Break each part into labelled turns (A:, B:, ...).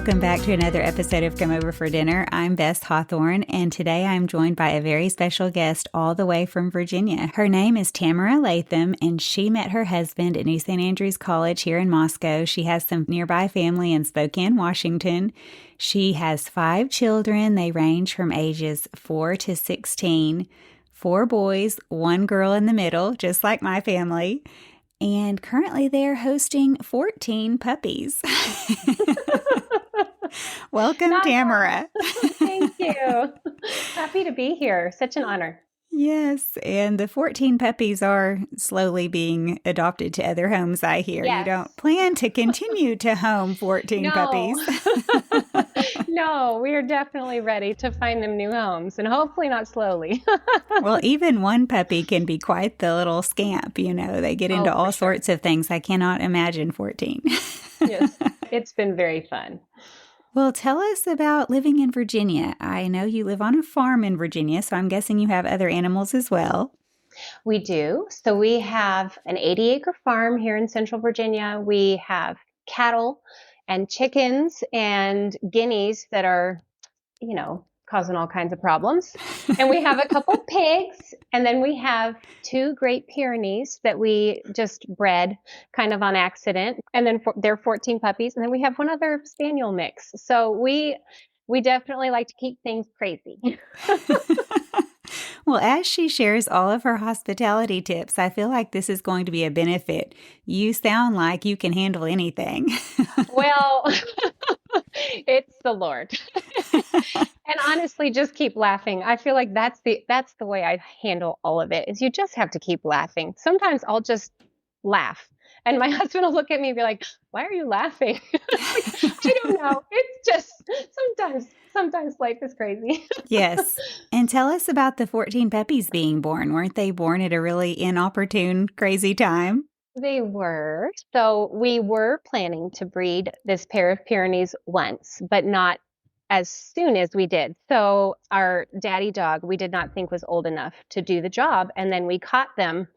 A: Welcome back to another episode of Come Over for Dinner. I'm Bess Hawthorne, and today I'm joined by a very special guest all the way from Virginia. Her name is Tamara Latham, and she met her husband at New St. Andrews College here in Moscow. She has some nearby family in Spokane, Washington. She has 5 children. They range from ages 4 to 16, 4 boys, 1 girl in the middle, just like my family. And currently they're hosting 14 puppies. Welcome, Tamara.
B: Thank you. Happy to be here. Such an honor.
A: Yes, and the 14 puppies are slowly being adopted to other homes, I hear.
B: Yes.
A: You don't plan to continue to home 14 puppies.
B: No, we are definitely ready to find them new homes, and hopefully not slowly.
A: Well, even one puppy can be quite the little scamp, you know. They get into all sorts of things. I cannot imagine 14.
B: Yes, it's been very fun.
A: Well, tell us about living in Virginia. I know you live on a farm in Virginia, so I'm guessing you have other animals as well.
B: We do. So we have an 80-acre farm here in Central Virginia. We have cattle and chickens and guineas that are, causing all kinds of problems. And we have a couple pigs, and then we have 2 Great Pyrenees that we just bred kind of on accident. And then they're 14 puppies. And then we have one other spaniel mix. So we definitely like to keep things crazy.
A: Well, as she shares all of her hospitality tips, I feel like this is going to be a benefit. You sound like you can handle anything.
B: Well, it's the Lord. And honestly, just keep laughing. I feel like that's the way I handle all of it, is you just have to keep laughing. Sometimes I'll just laugh. And my husband will look at me and be like, "Why are you laughing?" I don't know. It's just sometimes life is crazy.
A: Yes. And tell us about the 14 puppies being born. Weren't they born at a really inopportune, crazy time?
B: They were. So we were planning to breed this pair of Pyrenees once, but not as soon as we did. So our daddy dog, we did not think was old enough to do the job. And then we caught them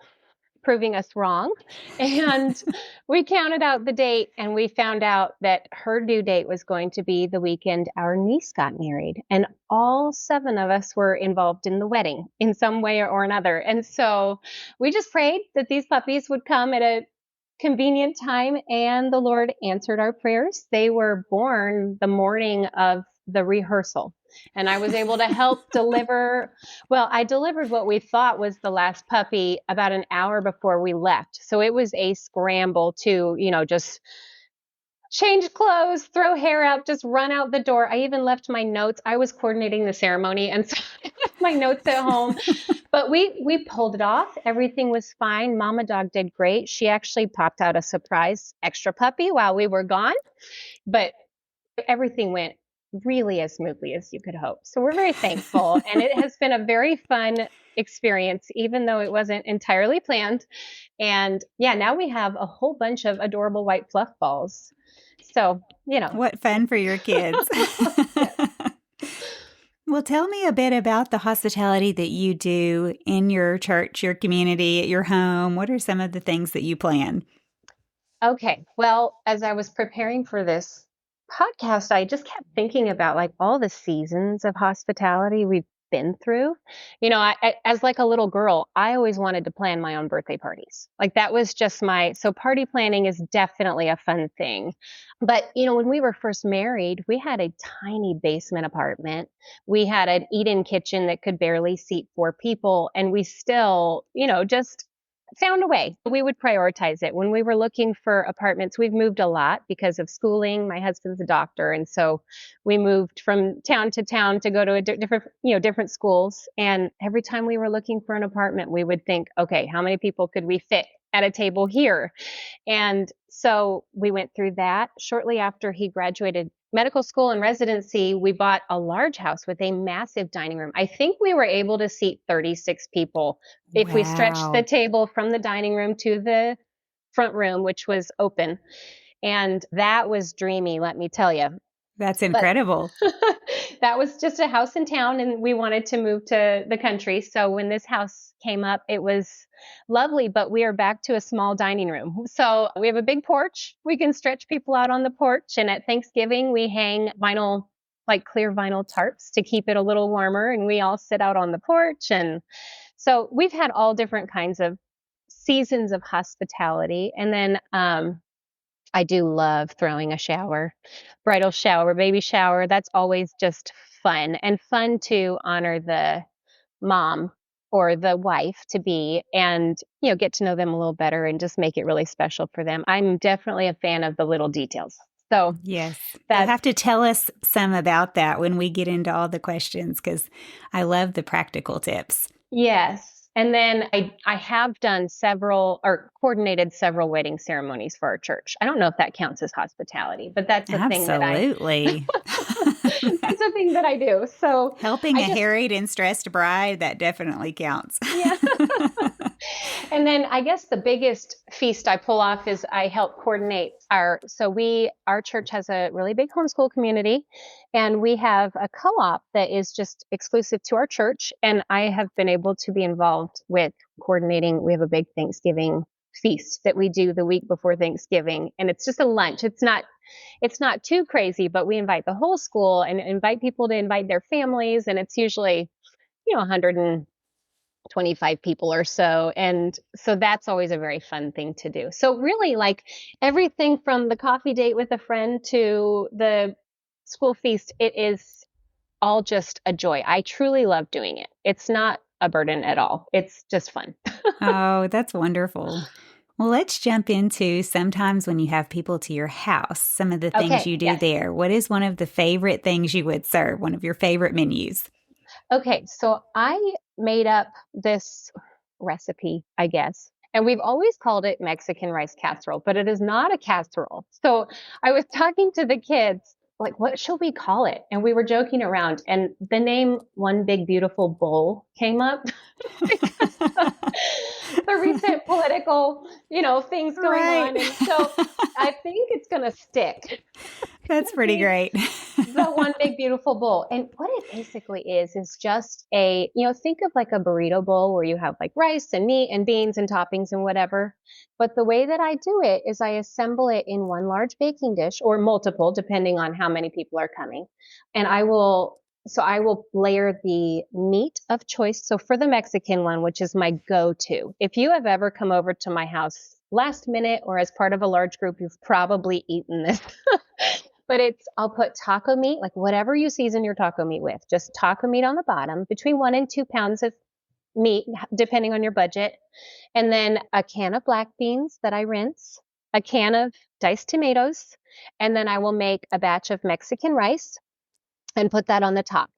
B: proving us wrong. And we counted out the date, and we found out that her due date was going to be the weekend our niece got married. And all 7 of us were involved in the wedding in some way or another. And so we just prayed that these puppies would come at a convenient time, and the Lord answered our prayers. They were born the morning of the rehearsal. And I was able to help deliver. Well, I delivered what we thought was the last puppy about an hour before we left. So it was a scramble to, just change clothes, throw hair out, just run out the door. I even left my notes. I was coordinating the ceremony, and so I left my notes at home. But we pulled it off. Everything was fine. Mama dog did great. She actually popped out a surprise extra puppy while we were gone. But everything went really as smoothly as you could hope. So we're very thankful. And it has been a very fun experience, even though it wasn't entirely planned. And yeah, now we have a whole bunch of adorable white fluff balls. So,
A: What fun for your kids. Well, tell me a bit about the hospitality that you do in your church, your community, at your home. What are some of the things that you plan? Okay.
B: Well, as I was preparing for this podcast, I just kept thinking about like all the seasons of hospitality we've been through. I as like a little girl, I always wanted to plan my own birthday parties. Like that was just so party planning is definitely a fun thing. But, when we were first married, we had a tiny basement apartment. We had an eat-in kitchen that could barely seat 4 people. And we still, just found a way. We would prioritize it. When we were looking for apartments, we've moved a lot because of schooling. My husband's a doctor. And so we moved from town to town to go to different schools. And every time we were looking for an apartment, we would think, okay, how many people could we fit at a table here? And so we went through that. Shortly after he graduated medical school and residency, we bought a large house with a massive dining room. I think we were able to seat 36 people if we stretched the table from the dining room to the front room, which was open. And that was dreamy, let me tell you.
A: That's incredible.
B: That was just a house in town, and we wanted to move to the country. So when this house came up, it was lovely, but we are back to a small dining room. So we have a big porch. We can stretch people out on the porch. And at Thanksgiving, we hang vinyl, like clear vinyl tarps to keep it a little warmer. And we all sit out on the porch. And so we've had all different kinds of seasons of hospitality. And then I do love throwing a shower, bridal shower, baby shower. That's always just fun and fun to honor the mom or the wife to be and, get to know them a little better and just make it really special for them. I'm definitely a fan of the little details. So
A: Yes. You'll
B: that,
A: have to tell us some about that when we get into all the questions because I love the practical tips.
B: yes. And then I have done several or coordinated several wedding ceremonies for our church. I don't know if that counts as hospitality, but that's a thing that
A: Absolutely.
B: that's a thing that I do. So
A: Helping
B: I
A: a
B: just,
A: harried and stressed bride, that definitely counts.
B: yeah. And then I guess the biggest feast I pull off is I help coordinate our church has a really big homeschool community and we have a co-op that is just exclusive to our church. And I have been able to be involved with coordinating. We have a big Thanksgiving feast that we do the week before Thanksgiving. And it's just a lunch. It's not too crazy, but we invite the whole school and invite people to invite their families. And it's usually, 125 people or so. And so that's always a very fun thing to do. So really like everything from the coffee date with a friend to the school feast, it is all just a joy. I truly love doing it. It's not a burden at all. It's just fun.
A: Oh, that's wonderful. Well, let's jump into sometimes when you have people to your house, some of the things
B: Okay.
A: you do
B: Yes.
A: there. What is one of the favorite things you would serve? One of your favorite menus?
B: Okay, so I made up this recipe, I guess, and we've always called it Mexican rice casserole, but it is not a casserole. So I was talking to the kids, like, what should we call it? And we were joking around, and the name One Big Beautiful Bowl came up because of the recent political, things going
A: Right.
B: on. And so I think it's going to stick. It's
A: That's
B: going to
A: pretty
B: be
A: great.
B: the One Big Beautiful Bowl. And what it basically is just think of like a burrito bowl where you have like rice and meat and beans and toppings and whatever. But the way that I do it is I assemble it in one large baking dish or multiple, depending on how many people are coming. And I will layer the meat of choice. So for the Mexican one, which is my go-to, if you have ever come over to my house last minute or as part of a large group, you've probably eaten this. But I'll put taco meat, like whatever you season your taco meat with, just taco meat on the bottom, between 1 and 2 pounds of meat, depending on your budget. And then a can of black beans that I rinse, a can of diced tomatoes, and then I will make a batch of Mexican rice and put that on the top.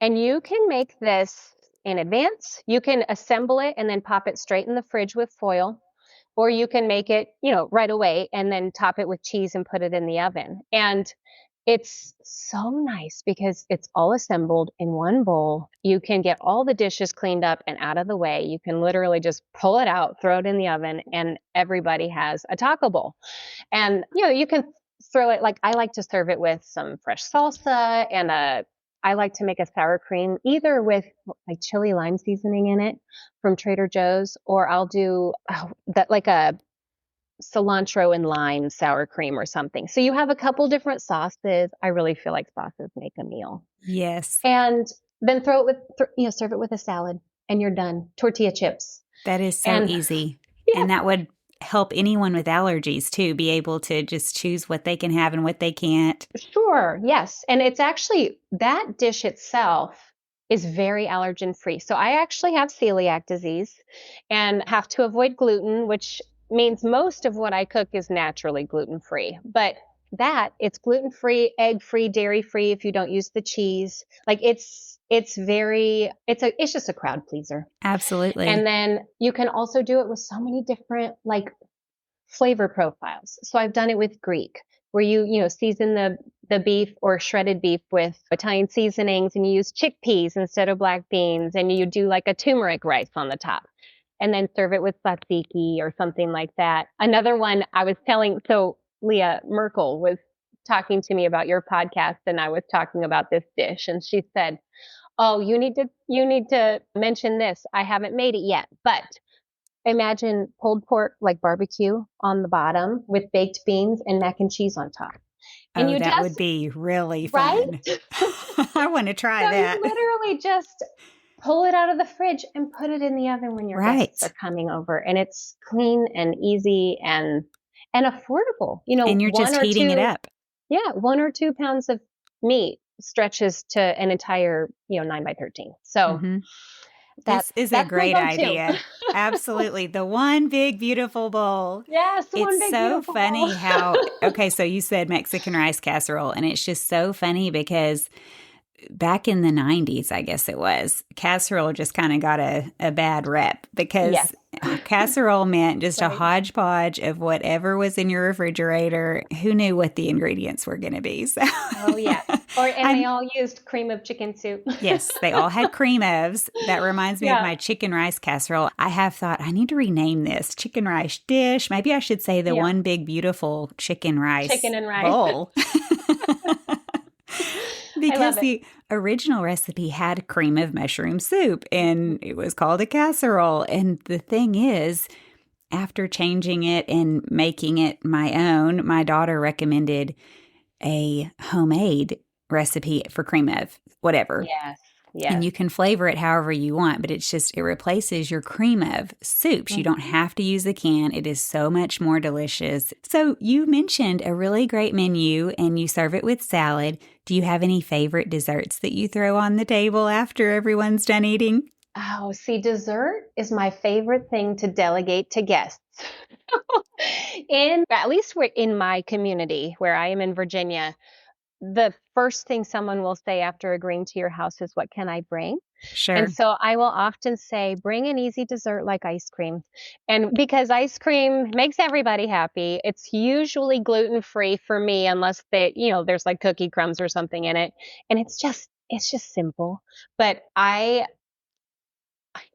B: And you can make this in advance. You can assemble it and then pop it straight in the fridge with foil. Or you can make it, right away and then top it with cheese and put it in the oven. And it's so nice because it's all assembled in one bowl. You can get all the dishes cleaned up and out of the way. You can literally just pull it out, throw it in the oven, and everybody has a taco bowl. And, you can throw it like I like to serve it with some fresh salsa and I like to make a sour cream either with like chili lime seasoning in it from Trader Joe's, or I'll do that like a cilantro and lime sour cream or something. So you have a couple different sauces. I really feel like sauces make a meal.
A: Yes,
B: And then serve it with a salad and you're done. Tortilla chips.
A: that is so
B: And
A: easy.
B: yeah,
A: And that would help anyone with allergies too be able to just choose what they can have and what they can't.
B: sure. Yes. And it's actually that dish itself is very allergen free. So I actually have celiac disease and have to avoid gluten, which means most of what I cook is naturally gluten free. But it's gluten free, egg free, dairy free if you don't use the cheese. Like it's just a crowd pleaser. And
A: Absolutely.
B: then you can also do it with so many different like flavor profiles. So I've done it with Greek, where you season the beef or shredded beef with Italian seasonings and you use chickpeas instead of black beans and you do like a turmeric rice on the top and then serve it with tzatziki or something like that. Another one I was telling, so Leah Merkel was talking to me about your podcast, and I was talking about this dish, and she said, "Oh, you need to mention this. I haven't made it yet, but imagine pulled pork like barbecue on the bottom with baked beans and mac and cheese on top. And
A: Oh,
B: you
A: that would
B: just,
A: be really
B: right?
A: fun. I want to try
B: So you
A: that.
B: literally just pull it out of the fridge and put it in the oven when your guests
A: Right.
B: are coming over. And it's clean and easy and affordable. You know,
A: And you're just heating it up.
B: 1 or 2 pounds of meat stretches to an entire, 9 by 13. So
A: Hmm.
B: that's
A: This is a
B: that's my
A: great
B: go-to.
A: idea. Absolutely. The one big beautiful bowl.
B: Yes,
A: It's
B: one big
A: so
B: beautiful bowl.
A: funny how, okay, so you said Mexican rice casserole, and it's just so funny because back in the 90s, I guess it was, casserole just kind of got a bad rep
B: Yes,
A: because casserole meant just a
B: right.
A: hodgepodge of whatever was in your refrigerator. Who knew what the ingredients were going to be? So
B: Oh yes. And they
A: I'm,
B: all used cream of chicken soup.
A: yes, they all had cream ofs. That reminds me of
B: Yeah.
A: my chicken rice casserole. I have thought I need to rename this chicken rice dish. Maybe I should say the
B: Yeah.
A: one big beautiful chicken rice
B: Chicken and rice.
A: bowl.
B: I love
A: Because
B: it.
A: the original recipe had cream of mushroom soup and it was called a casserole. And the thing is, after changing it and making it my own, my daughter recommended a homemade recipe for cream of whatever.
B: Yes.
A: And
B: Yes.
A: you can flavor it however you want, but it's just, it replaces your cream of soups. You don't
B: Mhm.
A: have to use a can. It is so much more delicious. So, you mentioned a really great menu and you serve it with salad. Do you have any favorite desserts that you throw on the table after everyone's done eating?
B: Oh, see, dessert is my favorite thing to delegate to guests. At least in my community where I am in Virginia, the first thing someone will say after agreeing to your house is, "What can I bring?" And
A: Sure.
B: so I will often say, "Bring an easy dessert like ice cream." And because ice cream makes everybody happy, it's usually gluten free for me, unless there's like cookie crumbs or something in it. And it's just simple. But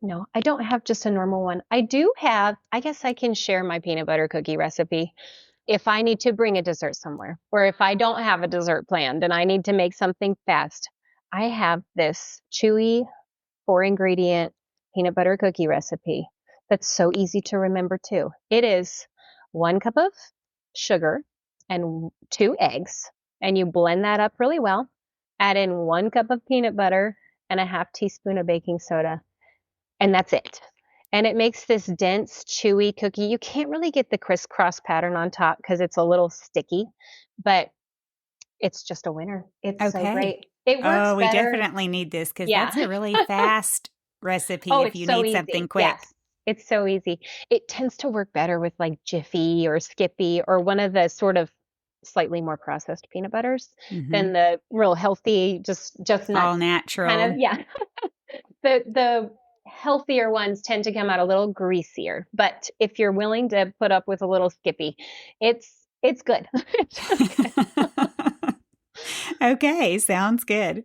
B: no, I don't have just a normal one. I guess I can share my peanut butter cookie recipe if I need to bring a dessert somewhere, or if I don't have a dessert planned and I need to make something fast. I have this chewy 4 ingredient peanut butter cookie recipe that's so easy to remember too. It is 1 cup of sugar and 2 eggs, and you blend that up really well. Add in 1 cup of peanut butter and a half teaspoon of baking soda, and that's it. And it makes this dense, chewy cookie. You can't really get the crisscross pattern on top because it's a little sticky, but it's just a winner. It's so
A: Okay.
B: great. It works
A: Oh, we
B: better.
A: definitely need this because
B: Yeah.
A: that's a really fast recipe
B: Oh,
A: if
B: it's
A: you
B: so
A: need something
B: easy. Yes.
A: quick.
B: It's so easy. It tends to work better with like Jiffy or Skippy or one of the sort of slightly more processed peanut butters
A: Hmm.
B: than the real healthy, just
A: All
B: nuts kind of.
A: natural.
B: Yeah. The healthier ones tend to come out a little greasier, but if you're willing to put up with a little Skippy, it's good. It's really good.
A: Okay, sounds good.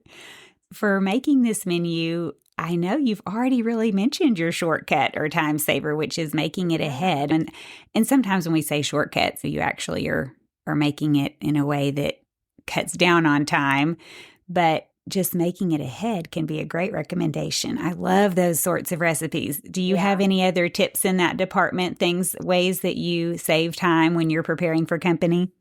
A: For making this menu, I know you've already really mentioned your shortcut or time saver, which is making it
B: Yeah.
A: ahead. And sometimes when we say shortcut, so you actually are making it in a way that cuts down on time, but just making it ahead can be a great recommendation. I love those sorts of recipes. Do you have
B: Yeah.
A: any other tips in that department, ways that you save time when you're preparing for company?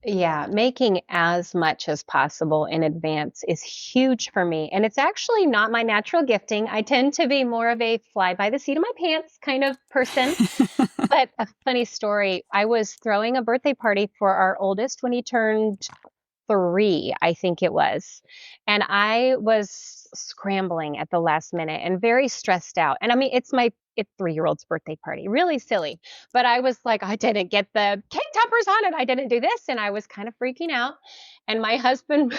B: Yeah, making as much as possible in advance is huge for me. And it's actually not my natural gifting. I tend to be more of a fly by the seat of my pants kind of person. But a funny story, I was throwing a birthday party for our oldest when he turned 3, I think it was. And I was scrambling at the last minute and very stressed out. And I mean, it's 3-year-old's birthday party, really silly. But I was like, I didn't get the cake toppers on it. I didn't do this. And I was kind of freaking out. And my husband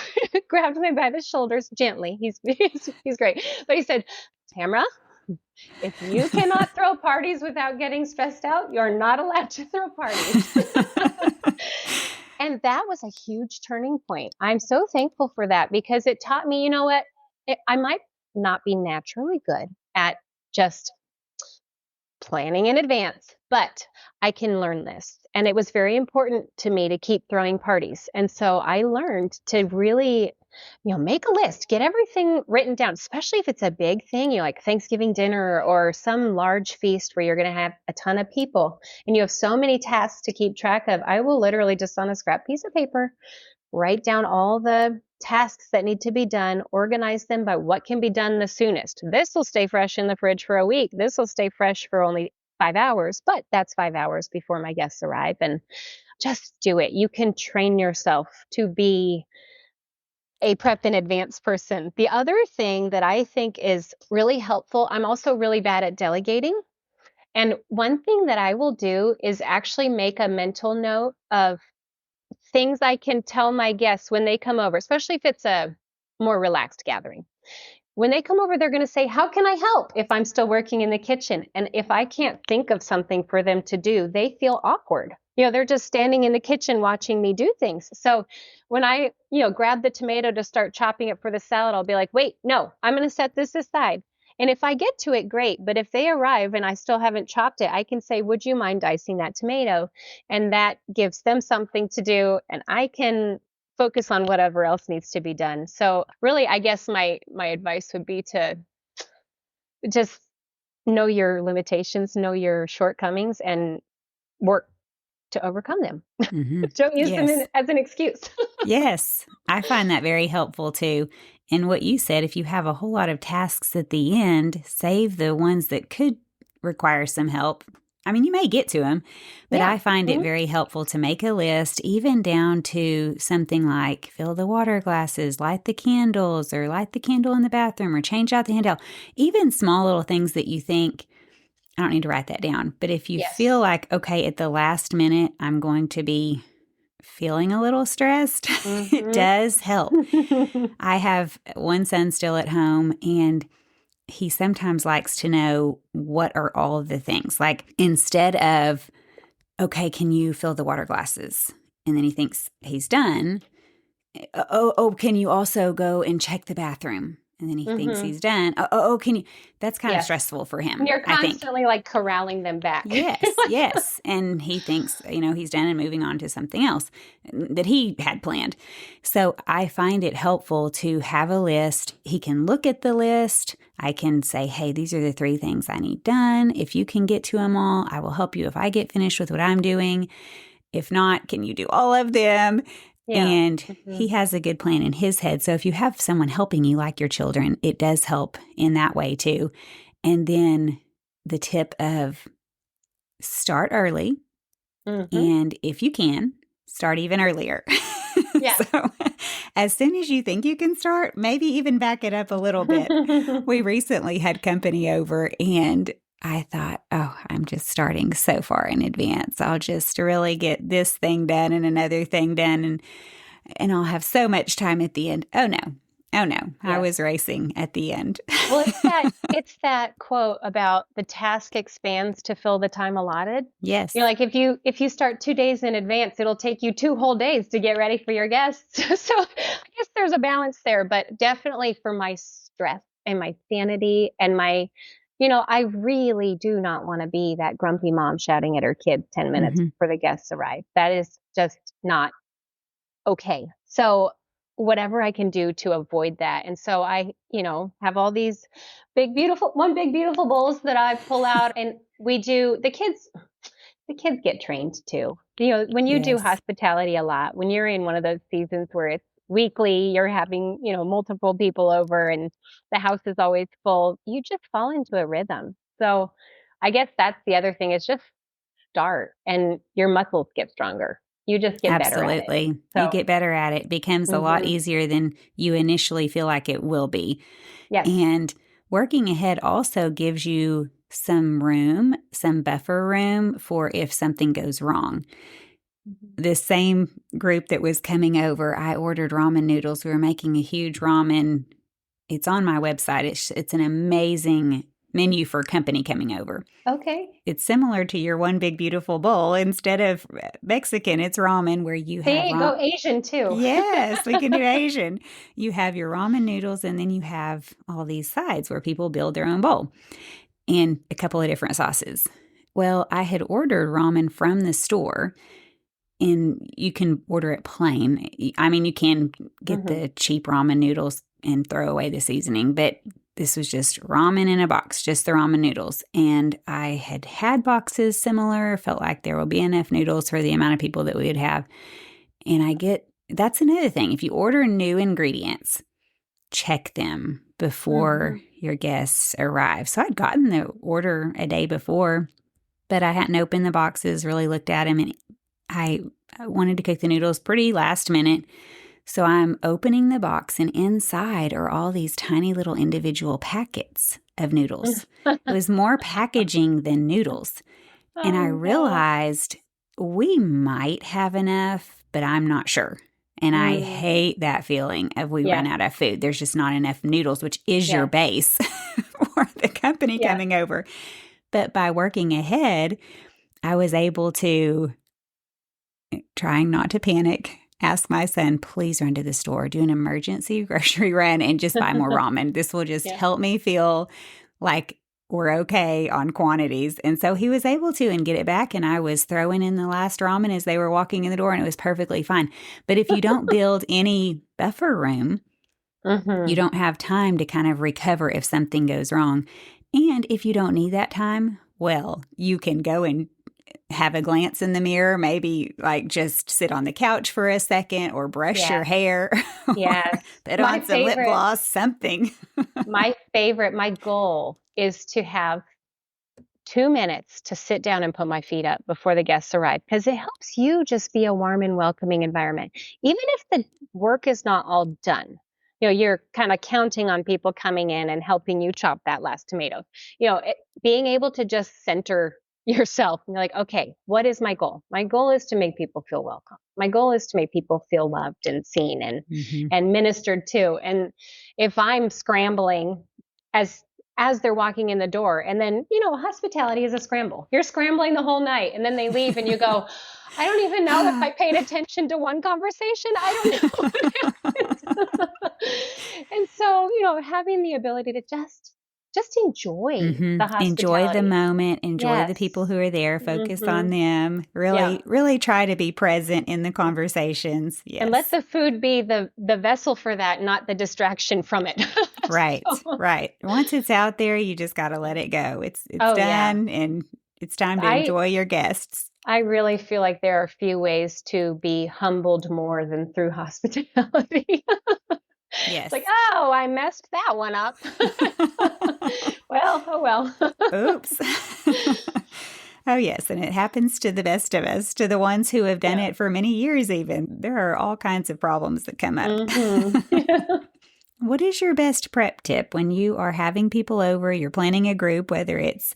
B: grabbed me by the shoulders gently. He's great. But he said, Tamara, if you cannot throw parties without getting stressed out, you're not allowed to throw parties. And that was a huge turning point. I'm so thankful for that because it taught me, you know what? I might not be naturally good at just planning in advance, but I can learn this. And it was very important to me to keep throwing parties. And so I learned to really, make a list, get everything written down, especially if it's a big thing, like Thanksgiving dinner or some large feast where you're going to have a ton of people and you have so many tasks to keep track of. I will literally just on a scrap piece of paper write down all the tasks that need to be done, organize them by what can be done the soonest. This will stay fresh in the fridge for a week. This will stay fresh for only 5 hours, but that's 5 hours before my guests arrive. And just do it. You can train yourself to be a prep in advance person. The other thing that I think is really helpful, I'm also really bad at delegating. And one thing that I will do is actually make a mental note of things I can tell my guests when they come over, especially if it's a more relaxed gathering. When they come over, they're going to say, how can I help if I'm still working in the kitchen? And if I can't think of something for them to do, they feel awkward. They're just standing in the kitchen watching me do things. So when I, grab the tomato to start chopping it for the salad, I'll be like, wait, no, I'm going to set this aside. And if I get to it, great. But if they arrive and I still haven't chopped it, I can say, would you mind dicing that tomato? And that gives them something to do. And I can focus on whatever else needs to be done. So really, I guess my advice would be to just know your limitations, know your shortcomings, and work to overcome them.
A: Mm-hmm.
B: Don't use them
A: Yes.
B: as an excuse.
A: Yes, I find that very helpful too. And what you said, if you have a whole lot of tasks at the end, save the ones that could require some help. I mean, you may get to them, but
B: Yeah.
A: I find it very helpful to make a list, even down to something like fill the water glasses, light the candles, or light the candle in the bathroom, or change out the handle. Even small little things that you think, I don't need to write that down. But if you
B: Yes.
A: feel like, okay, at the last minute, I'm going to be feeling a little stressed, it does help. I have one son still at home, and he sometimes likes to know what are all of the things. Like instead of, okay, can you fill the water glasses? And then he thinks he's done. Oh, can you also go and check the bathroom? And then he thinks he's done. Can you? That's kind of
B: Yes.
A: stressful for him.
B: You're
A: I think.
B: constantly like corralling them back.
A: Yes. And he thinks, he's done and moving on to something else that he had planned. So I find it helpful to have a list. He can look at the list. I can say, hey, these are the 3 things I need done. If you can get to them all, I will help you if I get finished with what I'm doing. If not, can you do all of them?
B: Yeah.
A: And he has a good plan in his head. So if you have someone helping you, like your children, it does help in that way too. And then the tip of start early. And if you can, start even earlier.
B: Yeah.
A: So as soon as you think you can start, maybe even back it up a little bit. We recently had company over, and I thought, oh, I'm just starting so far in advance. I'll just really get this thing done and another thing done, and I'll have so much time at the end. Oh, no. I was racing at the end.
B: Well, it's that quote about the task expands to fill the time allotted.
A: Yes.
B: Like if you start 2 days in advance, it'll take you 2 whole days to get ready for your guests. So I guess there's a balance there, but definitely for my stress and my sanity and my, I really do not want to be that grumpy mom shouting at her kids 10 minutes before the guests arrive. That is just not okay. So whatever I can do to avoid that. And so I, have all these big, beautiful bowls that I pull out, and the kids get trained too. When you do
A: Yes.
B: hospitality a lot, when you're in one of those seasons where it's weekly, you're having, multiple people over and the house is always full, you just fall into a rhythm. So I guess that's the other thing is just start and your muscles get stronger. You just get better at it.
A: Absolutely.
B: So,
A: You get better at it. It becomes a lot easier than you initially feel like it will be.
B: Yes.
A: And working ahead also gives you some room, some buffer room for if something goes wrong. The same group that was coming over, I ordered ramen noodles. We were making a huge ramen. It's on my website. It's an amazing menu for company coming over.
B: Okay.
A: It's similar to your one big beautiful bowl. Instead of Mexican, it's ramen where you have
B: go Asian too.
A: Yes, we can do Asian. You have your ramen noodles, and then you have all these sides where people build their own bowl and a couple of different sauces. Well, I had ordered ramen from the store, and you can order it plain. I mean, you can get
B: Hmm.
A: the cheap ramen noodles and throw away the seasoning, but this was just ramen in a box, just the ramen noodles. And I had had boxes similar, felt like there will be enough noodles for the amount of people that we would have. And that's another thing. If you order new ingredients, check them before
B: Hmm.
A: your guests arrive. So I'd gotten the order a day before, but I hadn't opened the boxes, really looked at them, and I wanted to cook the noodles pretty last minute. So I'm opening the box, and inside are all these tiny little individual packets of noodles. It was more packaging than noodles. And I
B: Oh no.
A: realized we might have enough, but I'm not sure. And I
B: Mm,
A: hate that feeling of we run
B: yeah.
A: out of food. There's just not enough noodles, which is your
B: Yeah.
A: base for the company
B: Yeah.
A: coming over. But by working ahead, I was able to, trying not to panic, ask my son, please run to the store, do an emergency grocery run, and just buy more ramen. This will just
B: Yeah.
A: help me feel like we're okay on quantities. And so he was able to and get it back. And I was throwing in the last ramen as they were walking in the door, and it was perfectly fine. But if you don't build any buffer room, you
B: Hmm.
A: don't have time to kind of recover if something goes wrong. And if you don't need that time, well, you can go and have a glance in the mirror, maybe like just sit on the couch for a second or brush your
B: Yes.
A: hair or
B: Yes.
A: put
B: My
A: on some lip
B: favorite,
A: gloss, something.
B: my goal is to have 2 minutes to sit down and put my feet up before the guests arrive because it helps you just be a warm and welcoming environment. Even if the work is not all done, you're kind of counting on people coming in and helping you chop that last tomato. Being able to just center yourself and you're like, okay, what is my goal? My goal is to make people feel welcome. My goal is to make people feel loved and seen and
A: Hmm.
B: ministered to. And if I'm scrambling as they're walking in the door. And then, hospitality is a scramble. You're scrambling the whole night and then they leave and you go, I don't even know if I paid attention to one conversation. I don't know what happened. And so, having the ability to just enjoy the
A: Enjoy the
B: hospitality.
A: moment, enjoy the people
B: Yes.
A: who are there, focus
B: Hmm.
A: on them,
B: Yeah.
A: really, really try to be present in the conversations.
B: And let
A: Yes.
B: the food be the vessel for that, not the distraction from it.
A: Right,
B: So,
A: right. Once it's out there, you just got to let it go. It's
B: oh yeah.
A: done, and it's time to
B: I
A: enjoy your guests.
B: I really feel like there are few ways to be humbled more than through hospitality. It's like,
A: Yes.
B: oh, I messed that one up. Well, oh well.
A: Oops. Oh, yes. And it happens to the best of us, to the ones who have done
B: Yeah.
A: it for many years, even. There are all kinds of problems that come up.
B: Hmm.
A: What is your best prep tip when you are having people over? You're planning a group, whether it's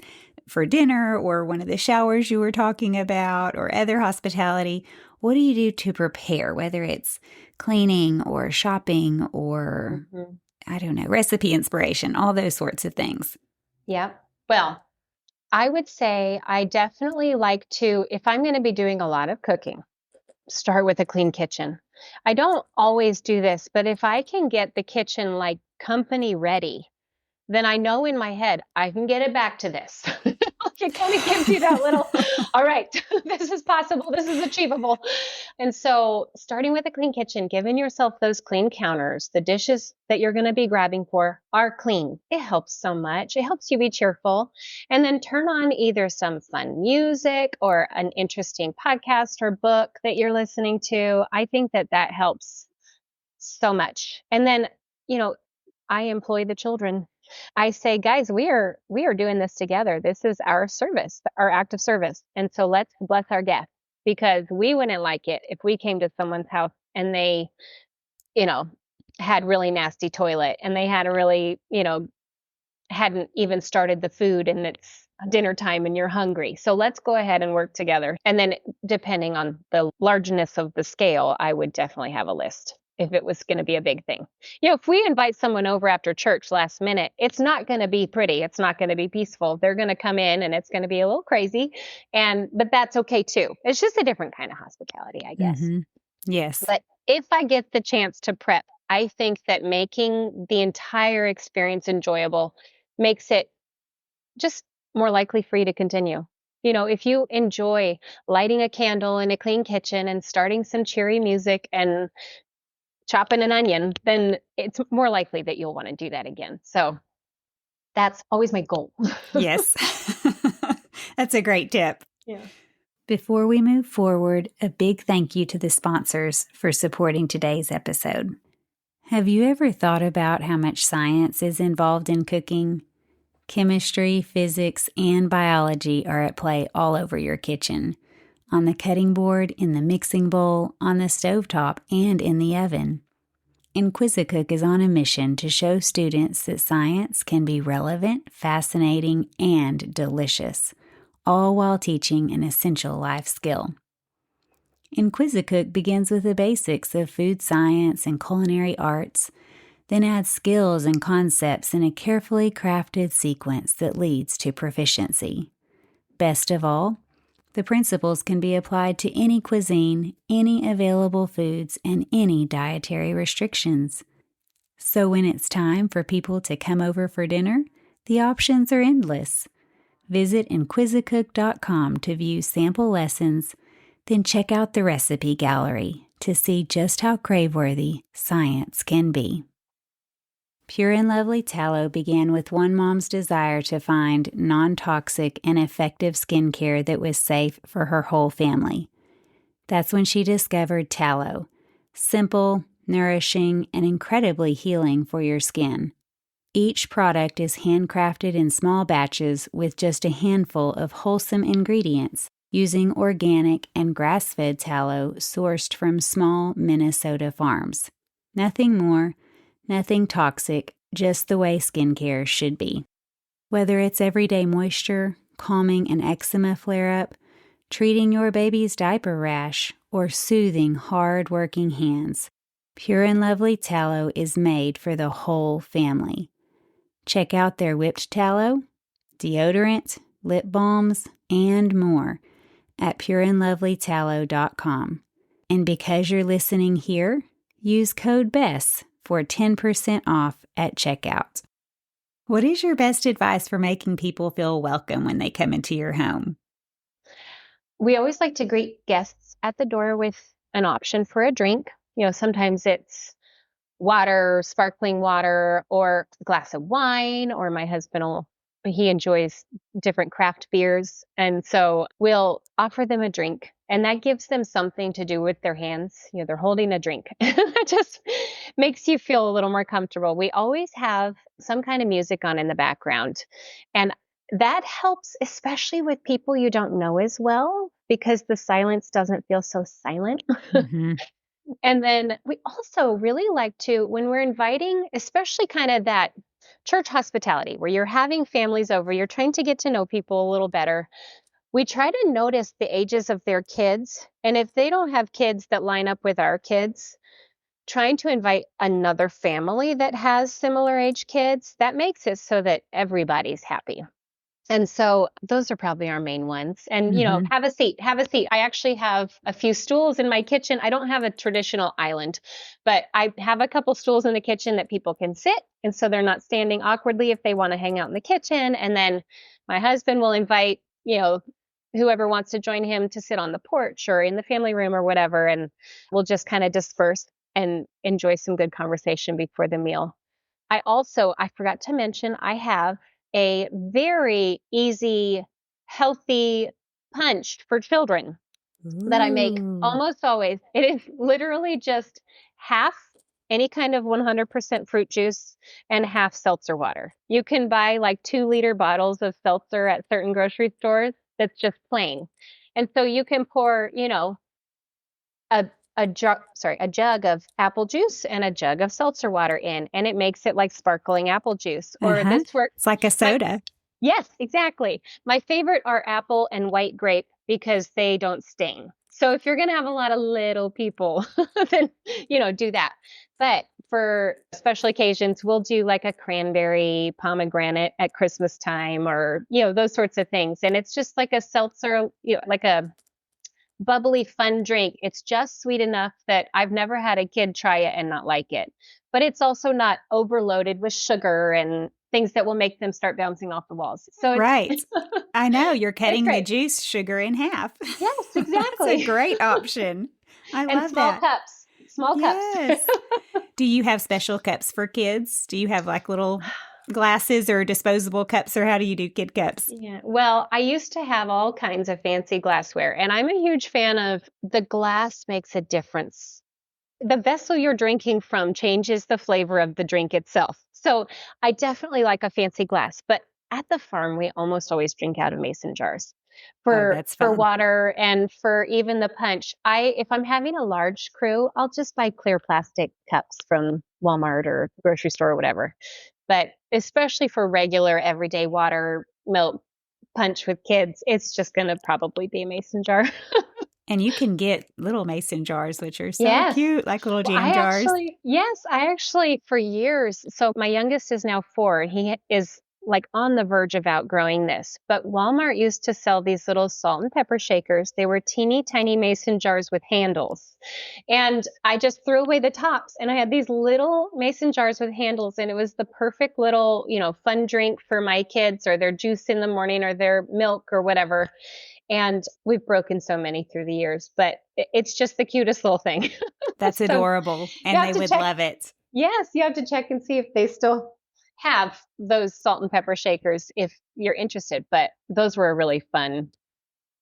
A: for dinner or one of the showers you were talking about or other hospitality. What do you do to prepare, whether it's cleaning or shopping or,
B: Hmm.
A: I don't know, recipe inspiration, all those sorts of things?
B: Yeah. Well, I would say I definitely like to, if I'm going to be doing a lot of cooking, start with a clean kitchen. I don't always do this, but if I can get the kitchen like company ready, then I know in my head I can get it back to this. It kind of gives you that little, all right, this is possible, this is achievable. And so, starting with a clean kitchen, giving yourself those clean counters, the dishes that you're going to be grabbing for are clean. It helps so much. It helps you be cheerful. And then turn on either some fun music or an interesting podcast or book that you're listening to. I think that that helps so much. And then, you know, I employ the children. I say, guys, we are doing this together. This is our service, our act of service. And so let's bless our guests because we wouldn't like it if we came to someone's house and they, you know, had really nasty toilet and they had a really, hadn't even started the food and it's dinner time and you're hungry. So let's go ahead and work together. And then depending on the largeness of the scale, I would definitely have a list if it was going to be a big thing. If we invite someone over after church last minute, it's not going to be pretty. It's not going to be peaceful. They're going to come in and it's going to be a little crazy. But that's okay too. It's just a different kind of hospitality, I guess.
A: Hmm. Yes.
B: But if I get the chance to prep, I think that making the entire experience enjoyable makes it just more likely for you to continue. If you enjoy lighting a candle in a clean kitchen and starting some cheery music and chopping an onion, then it's more likely that you'll want to do that again. So that's always my goal.
A: Yes. That's a great tip.
B: Yeah.
A: Before we move forward, a big thank you to the sponsors for supporting today's episode. Have you ever thought about how much science is involved in cooking? Chemistry, physics, and biology are at play all over your kitchen. On the cutting board, in the mixing bowl, on the stovetop, and in the oven. Inquisicook is on a mission to show students that science can be relevant, fascinating, and delicious, all while teaching an essential life skill. Inquisicook begins with the basics of food science and culinary arts, then adds skills and concepts in a carefully crafted sequence that leads to proficiency. Best of all, the principles can be applied to any cuisine, any available foods, and any dietary restrictions. So when it's time for people to come over for dinner, the options are endless. Visit inquisicook.com to view sample lessons, then check out the recipe gallery to see just how crave-worthy science can be. Pure and Lovely Tallow began with one mom's desire to find non-toxic and effective skincare that was safe for her whole family. That's when she discovered tallow, simple, nourishing, and incredibly healing for your skin. Each product is handcrafted in small batches with just a handful of wholesome ingredients, using organic and grass-fed tallow sourced from small Minnesota farms. Nothing more, nothing toxic, just the way skincare should be. Whether it's everyday moisture, calming an eczema flare-up, treating your baby's diaper rash, or soothing hard-working hands, Pure and Lovely Tallow is made for the whole family. Check out their whipped tallow, deodorant, lip balms, and more at pureandlovelytallow.com. And because you're listening here, use code BESS for 10% off at checkout. What is your best advice for making people feel welcome when they come into your home?
B: We always like to greet guests at the door with an option for a drink. Sometimes it's water, sparkling water, or a glass of wine, or my husband he enjoys different craft beers. And so we'll offer them a drink, and that gives them something to do with their hands. They're holding a drink. That just makes you feel a little more comfortable. We always have some kind of music on in the background, and that helps, especially with people you don't know as well, because the silence doesn't feel so silent.
A: Mm-hmm.
B: And then we also really like to, when we're inviting, especially kind of that church hospitality where you're having families over, you're trying to get to know people a little better. We try to notice the ages of their kids. And if they don't have kids that line up with our kids, trying to invite another family that has similar age kids, that makes it so that everybody's happy. And so those are probably our main ones. And,
A: Mm-hmm.
B: have a seat, have a seat. I actually have a few stools in my kitchen. I don't have a traditional island, but I have a couple stools in the kitchen that people can sit. And so they're not standing awkwardly if they want to hang out in the kitchen. And then my husband will invite, whoever wants to join him to sit on the porch or in the family room or whatever. And we'll just kind of disperse and enjoy some good conversation before the meal. I forgot to mention, I have a very easy, healthy punch for children that I make
A: Ooh.
B: almost always. It is literally just half any kind of 100% fruit juice and half seltzer water. You can buy like 2-liter bottles of seltzer at certain grocery stores that's just plain. And so you can pour, a a jug of apple juice and a jug of seltzer water in, and it makes it like sparkling apple juice. Or
A: Uh-huh.
B: this works.
A: It's like a soda.
B: Yes, exactly. My favorite are apple and white grape because they don't sting. So if you're going to have a lot of little people, then, do that. But for special occasions, we'll do like a cranberry pomegranate at Christmas time or, those sorts of things. And it's just like a seltzer, like a bubbly, fun drink. It's just sweet enough that I've never had a kid try it and not like it. But it's also not overloaded with sugar and things that will make them start bouncing off the walls. So it's
A: Right. I know. You're
B: it's
A: cutting the
B: great.
A: juice sugar in half.
B: Yes,
A: That's a
B: exactly.
A: great option. I
B: And
A: love
B: small
A: that.
B: cups, small cups.
A: Yes. Do you have special cups for kids? Do you have like little glasses or disposable cups, or how do you do kid cups?
B: Yeah. Well, I used to have all kinds of fancy glassware, and I'm a huge fan of the glass makes a difference. The vessel you're drinking from changes the flavor of the drink itself. So I definitely like a fancy glass, but at the farm we almost always drink out of mason jars
A: Oh,
B: for
A: that's
B: for
A: fun.
B: water and for even the punch. If I'm having a large crew, I'll just buy clear plastic cups from Walmart or grocery store or whatever. But especially for regular everyday water, milk, punch with kids, it's just going to probably be a mason jar.
A: And you can get little mason jars, which are so
B: Yes.
A: cute, like little
B: Well,
A: jam jars.
B: I actually, for years, so my youngest is now 4. He is like on the verge of outgrowing this. But Walmart used to sell these little salt and pepper shakers. They were teeny tiny mason jars with handles. And I just threw away the tops and I had these little mason jars with handles. And it was the perfect little, fun drink for my kids or their juice in the morning or their milk or whatever. And we've broken so many through the years, but it's just the cutest little thing.
A: That's
B: So
A: adorable.
B: you
A: And
B: have
A: they
B: to
A: would
B: check.
A: love it.
B: Yes, you have to check and see if they still have those salt and pepper shakers if you're interested. But those were a really fun,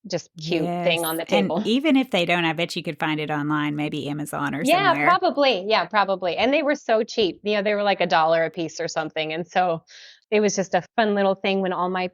B: just cute thing
A: Yes.
B: on the
A: And
B: table.
A: even if they don't, I bet you could find it online, maybe Amazon or
B: Yeah,
A: somewhere.
B: probably. Yeah, probably. And they were so cheap. They were like $1 a piece or something. And so it was just a fun little thing when all my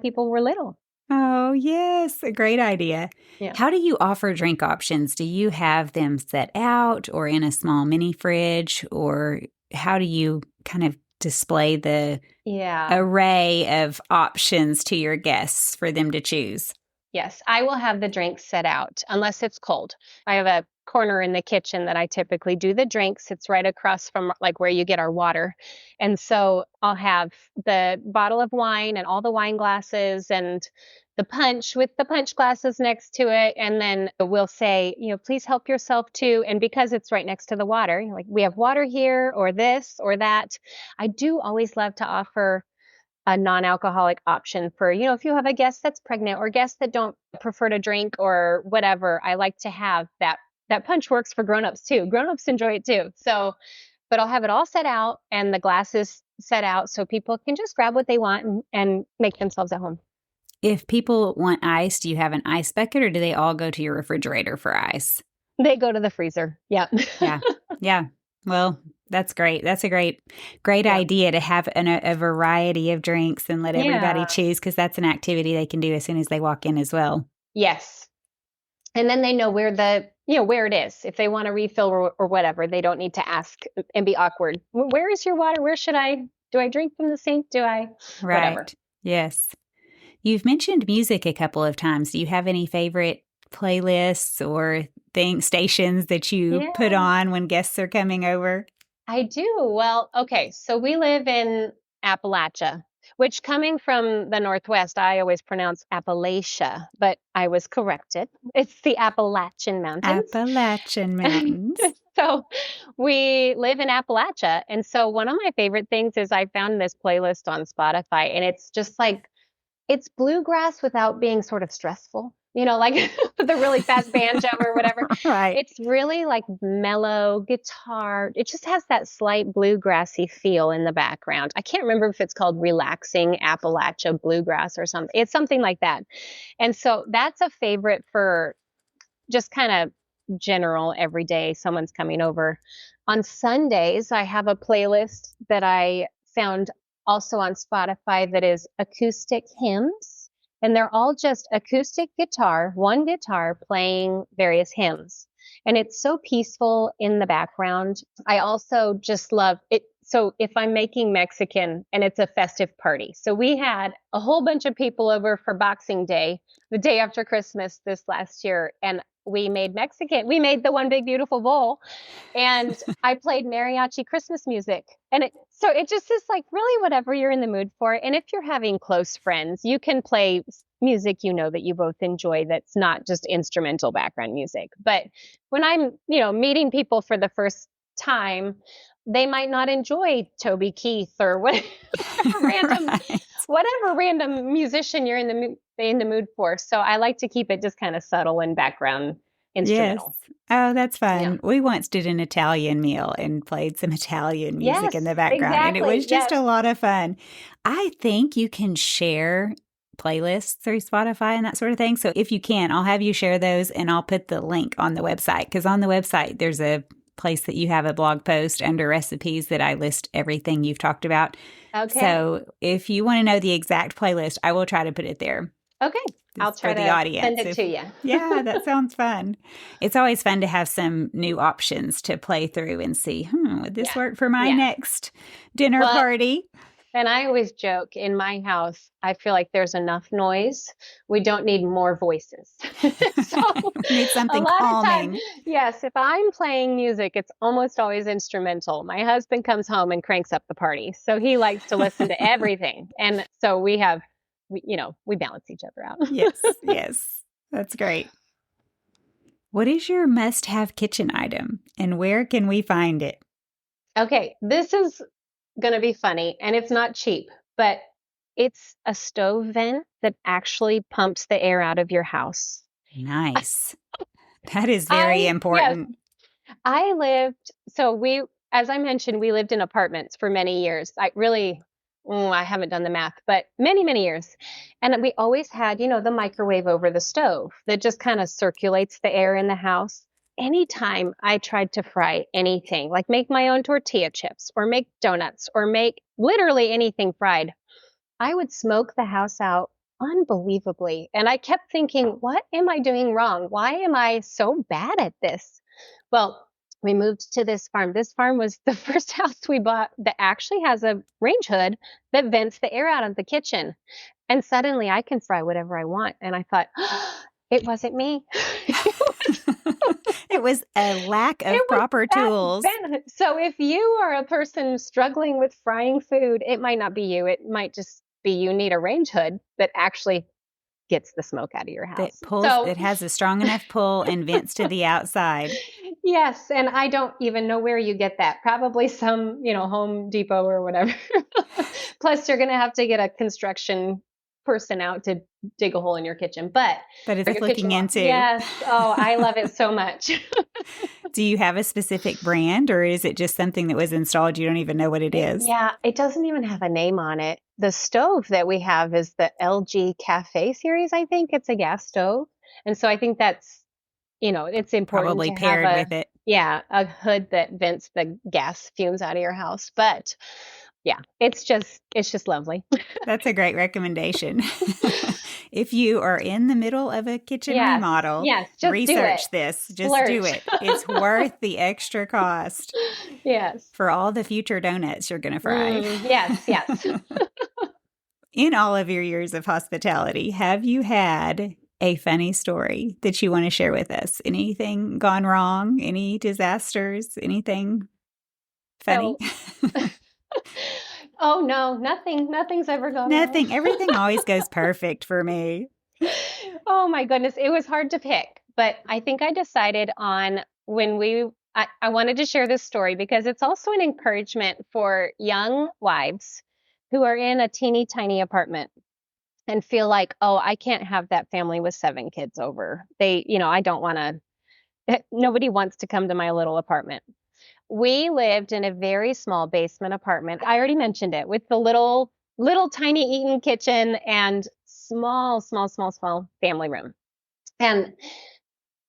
B: people were little.
A: Oh, yes, a great idea.
B: Yeah.
A: How do you offer drink options? Do you have them set out or in a small mini fridge, or how do you kind of display the
B: Yeah.
A: array of options to your guests for them to choose?
B: Yes, I will have the drinks set out unless it's cold. I have a corner in the kitchen that I typically do the drinks. It's right across from like where you get our water. And so I'll have the bottle of wine and all the wine glasses and the punch with the punch glasses next to it. And then we'll say, please help yourself to. And because it's right next to the water, like we have water here or this or that. I do always love to offer a non-alcoholic option for, if you have a guest that's pregnant or guests that don't prefer to drink or whatever. I like to have that punch works for grown-ups too. Grown-ups enjoy it too. So, but I'll have it all set out and the glasses set out so people can just grab what they want and make themselves at home.
A: If people want ice, do you have an ice bucket or do they all go to your refrigerator for ice?
B: They go to the freezer. Yeah.
A: Yeah. Yeah. Well, that's great. That's a great
B: Yeah.
A: idea to have a variety of drinks and let everybody
B: Yeah.
A: choose, because that's an activity they can do as soon as they walk in as well.
B: Yes. And then they know where it is. If they want a refill or whatever, they don't need to ask and be awkward. Where is your water? Do I drink from the sink? Whatever.
A: Right. Yes. You've mentioned music a couple of times. Do you have any favorite playlists or stations that you put
B: Yeah,
A: on when guests are coming over?
B: I do. Well, okay. So we live in Appalachia, which coming from the Northwest, I always pronounce Appalachia, but I was corrected. It's the Appalachian Mountains.
A: Appalachian Mountains.
B: So we live in Appalachia. And so one of my favorite things is I found this playlist on Spotify, and it's just like, it's bluegrass without being sort of stressful, like the really fast banjo or whatever.
A: Right.
B: It's really like mellow guitar. It just has that slight bluegrassy feel in the background. I can't remember if it's called Relaxing Appalachia Bluegrass or something. It's something like that. And so that's a favorite for just kind of general everyday someone's coming over. On Sundays, I have a playlist that I found also on Spotify that is acoustic hymns. And they're all just acoustic guitar, one guitar playing various hymns. And it's so peaceful in the background. I also just love it. So if I'm making Mexican and it's a festive party. So we had a whole bunch of people over for Boxing Day, the day after Christmas this last year. And we made Mexican. We made the one big beautiful bowl, and I played mariachi Christmas music. And it just is like really whatever you're in the mood for. And if you're having close friends, you can play music that you both enjoy that's not just instrumental background music. But when I'm, meeting people for the first time, they might not enjoy Toby Keith or what random
A: Right.
B: whatever random musician you're in the mood for. So I like to keep it just kind of subtle and background
A: Yes.
B: instrumental.
A: Oh, that's
B: Yeah.
A: fun. We once did an Italian meal and played some Italian music in
B: Yes,
A: the background, and it
B: exactly.
A: was just
B: Yes.
A: a lot of fun. I think you can share playlists through Spotify and that sort of thing. So if you can, I'll have you share those and I'll put the link on the website because on the website, there's a place that you have a blog post under recipes that I list everything you've talked about.
B: Okay.
A: So if you want to know the exact playlist, I will try to put it there
B: Okay. I'll
A: just for
B: try
A: the
B: to send
A: audience.
B: it to you.
A: Yeah, that sounds fun. It's always fun to have some new options to play through and see, would this
B: Yeah.
A: work for my
B: Yes.
A: next dinner
B: Well,
A: party?
B: and I always joke in my house, I feel like there's enough noise. We don't need more voices. So
A: We need
B: a
A: something
B: lot of time,
A: calming.
B: yes, if I'm playing music, it's almost always instrumental. My husband comes home and cranks up the party. So he likes to listen to everything. And so we balance each other out.
A: Yes, yes. That's great. What is your must have kitchen item and where can we find it?
B: Okay, this is going to be funny and it's not cheap, but it's a stove vent that actually pumps the air out of your house.
A: Nice. That is very
B: Yes,
A: important.
B: I lived, so as I mentioned, we lived in apartments for many years. I haven't done the math, but many, many years. And we always had, the microwave over the stove that just kind of circulates the air in the house. Anytime I tried to fry anything, like make my own tortilla chips or make donuts or make literally anything fried, I would smoke the house out unbelievably. And I kept thinking, what am I doing wrong? Why am I so bad at this? Well, we moved to this farm. This farm was the first house we bought that actually has a range hood that vents the air out of the kitchen. And suddenly I can fry whatever I want. And I thought, it wasn't me.
A: It was a lack
B: It
A: of
B: was
A: proper
B: that
A: tools.
B: bad. So if you are a person struggling with frying food, it might not be you. It might just be you need a range hood that actually gets the smoke out of your house.
A: That
B: So
A: has a strong enough pull and vents to the outside.
B: yes, and I don't even know where you get that. Probably some, Home Depot or whatever. Plus, you're going to have to get a construction person out to dig a hole in your kitchen,
A: But it's
B: or
A: worth
B: your kitchen
A: looking
B: wall.
A: into.
B: Yes. Oh, I love it so much.
A: Do you have a specific brand or is it just something that was installed? You don't even know what it is?
B: Yeah, it doesn't even have a name on it. The stove that we have is the LG Cafe series, I think. It's a gas stove. And so I think that's, it's important
A: Probably
B: to have
A: paired with it.
B: a hood that vents the gas fumes out of your house. But yeah, it's just lovely.
A: That's a great recommendation. If you are in the middle of a kitchen
B: Yes.
A: remodel,
B: Yes, just do it.
A: research this. Just do
B: Splurge.
A: it. It's worth the extra cost
B: Yes.
A: for all the future donuts you're going to fry.
B: Yes, yes.
A: In all of your years of hospitality, have you had a funny story that you want to share with us? Anything gone wrong? Any disasters? Anything funny?
B: So, oh no, nothing's ever gone wrong.
A: Nothing. Everything always goes perfect for me.
B: Oh my goodness, it was hard to pick, but I think I decided on I wanted to share this story because it's also an encouragement for young wives who are in a teeny tiny apartment and feel like, oh, I can't have that family with 7 kids over. I don't want to, nobody wants to come to my little apartment. We lived in a very small basement apartment. I already mentioned it with the little tiny eaten kitchen and small family room. And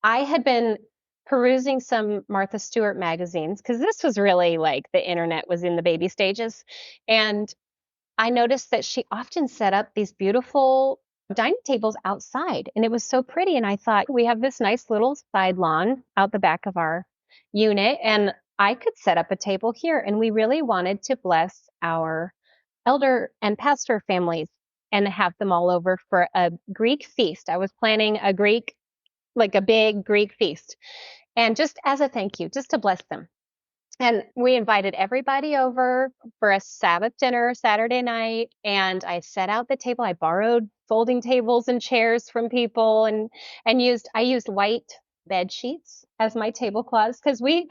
B: I had been perusing some Martha Stewart magazines because this was really like the internet was in the baby stages. And I noticed that she often set up these beautiful dining tables outside, and it was so pretty. And I thought, we have this nice little side lawn out the back of our unit, and I could set up a table here. And we really wanted to bless our elder and pastor families and have them all over for a Greek feast. I was planning like a big Greek feast, and just as a thank you, just to bless them. And we invited everybody over for a Sabbath dinner Saturday night. And I set out the table. I borrowed folding tables and chairs from people and I used white bed sheets as my tablecloths because we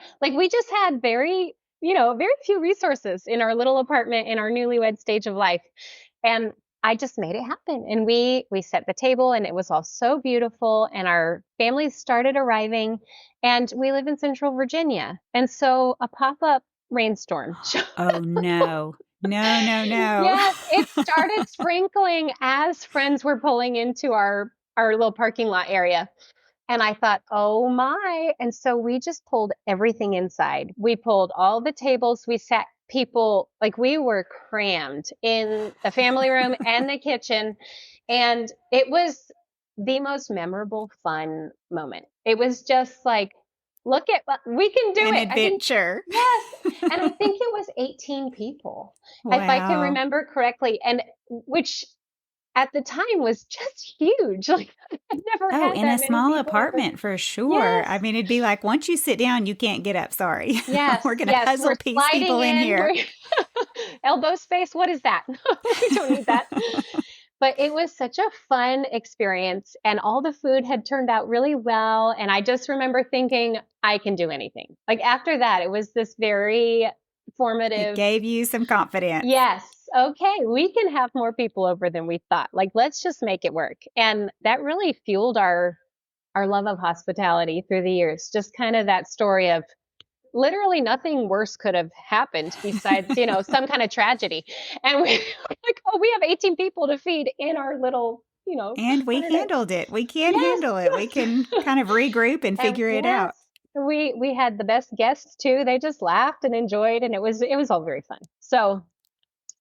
B: just had very very few resources in our little apartment in our newlywed stage of life. And I just made it happen. And we set the table and it was all so beautiful and our families started arriving and we live in Central Virginia. And so a pop-up rainstorm.
A: Oh, no. No, no, no.
B: Yes, it started sprinkling as friends were pulling into our little parking lot area. And I thought, oh my. And so we just pulled everything inside. We pulled all the tables. We sat people, like we were crammed in the family room and the kitchen. And it was the most memorable, fun moment. It was just like, look at, we can do
A: An
B: it. I think,
A: adventure.
B: yes. And I think it was 18 people, if I can
A: Wow.
B: remember correctly. And which at the time was just huge. Like I've never
A: Oh,
B: had
A: in a
B: that many
A: small
B: people over.
A: apartment for sure.
B: Yes,
A: I mean, it'd be like once you sit down, you can't get up. Sorry.
B: yes,
A: We're going to
B: yes. We're
A: puzzle piece
B: sliding
A: people in
B: in.
A: here.
B: We're elbow space. What is that? We don't need that. But it was such a fun experience, and all the food had turned out really well. And I just remember thinking, I can do anything. Like after that, it was this very
A: It
B: formative.
A: gave you some confidence.
B: Yes. Okay, we can have more people over than we thought. Like, let's just make it work. And that really fueled our love of hospitality through the years. Just kind of that story of literally nothing worse could have happened besides, some kind of tragedy. And we were like, oh, we have 18 people to feed in our little,
A: And we
B: 100.
A: handled it. We can
B: Yes,
A: handle it. We can kind of regroup and
B: and
A: figure it
B: yes,
A: out.
B: we had the best guests too. They just laughed and enjoyed, and it was all very fun. So